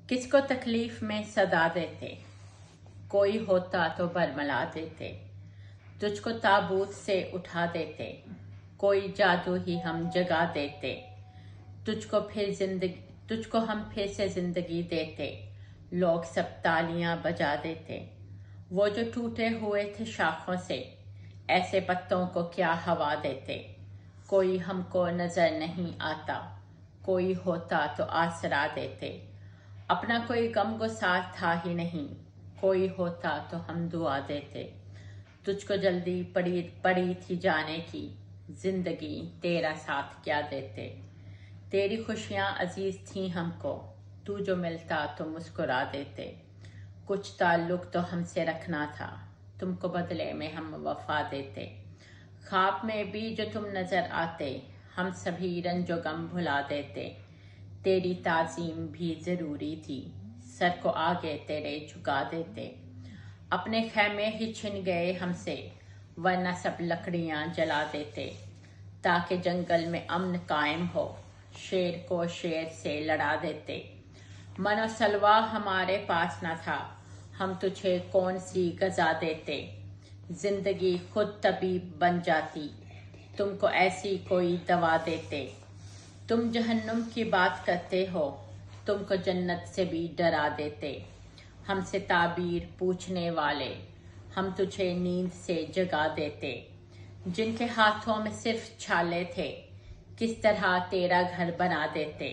किसको तकलीफ में सदा देते, कोई होता तो बरमला देते। तुझको ताबूत से उठा देते, कोई जादू ही हम जगा देते। तुझको हम फिर से जिंदगी देते, लोग सब तालियां बजा देते। वो जो टूटे हुए थे शाखों से, ऐसे पत्तों को क्या हवा देते। कोई हमको नजर नहीं आता, कोई होता तो आसरा देते। अपना कोई गम गुसार था ही नहीं, कोई होता तो हम दुआ देते। तुझको जल्दी पड़ी थी जाने की, जिंदगी तेरा साथ क्या देते। तेरी खुशियाँ अजीज थी हमको, तू जो मिलता तो मुस्कुरा देते। कुछ ताल्लुक तो हमसे रखना था, तुमको बदले में हम वफा देते। ख्वाब में भी जो तुम नजर आते, हम सभी रंजो गम भुला देते। तेरी ताज़ीम भी जरूरी थी, सर को आगे तेरे झुका देते। अपने खैमे ही छिन गए हमसे, वरना सब लकड़ियां जला देते। ताकि जंगल में अमन कायम हो, शेर को शेर से लड़ा देते। मनो सलवा हमारे पास न था, हम तुझे कौन सी गजा देते। जिंदगी खुद तबीब बन जाती, तुमको ऐसी कोई दवा देते। तुम जहन्नुम की बात करते हो, तुमको जन्नत से भी डरा देते। हमसे ताबीर पूछने वाले, हम तुझे नींद से जगा देते। जिनके हाथों में सिर्फ छाले थे, किस तरह तेरा घर बना देते।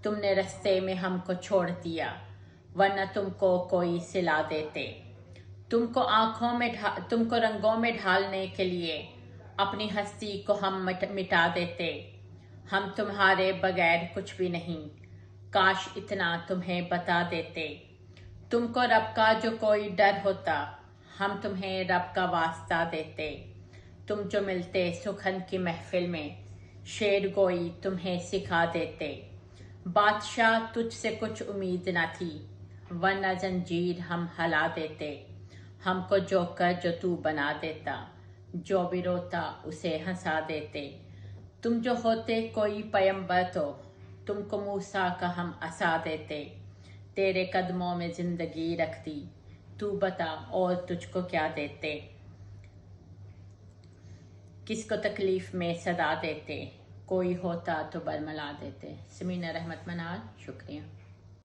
तुमने रास्ते में हमको छोड़ दिया, वरना तुमको कोई सिला देते। तुमको रंगों में ढालने के लिए अपनी हस्ती को हम मिटा देते। हम तुम्हारे बगैर कुछ भी नहीं, काश इतना तुम्हें बता देते। तुमको रब का जो कोई डर होता, हम तुम्हें रब का वास्ता देते। तुम जो मिलते सुखन की महफिल में, शेर गोई तुम्हें सिखा देते। बादशाह तुझसे कुछ उम्मीद न थी, वरना जंजीर हम हला देते। हमको जो तू बना देता, जो भी रोता उसे हंसा देते। तुम जो होते कोई पैगंबर तो, तुमको मूसा का हम असा देते। तेरे कदमों में जिंदगी रखती, तू बता और तुझको क्या देते। किसको तकलीफ में सदा देते, कोई होता तो बरमला देते। समीना रहमत मनाल, शुक्रिया।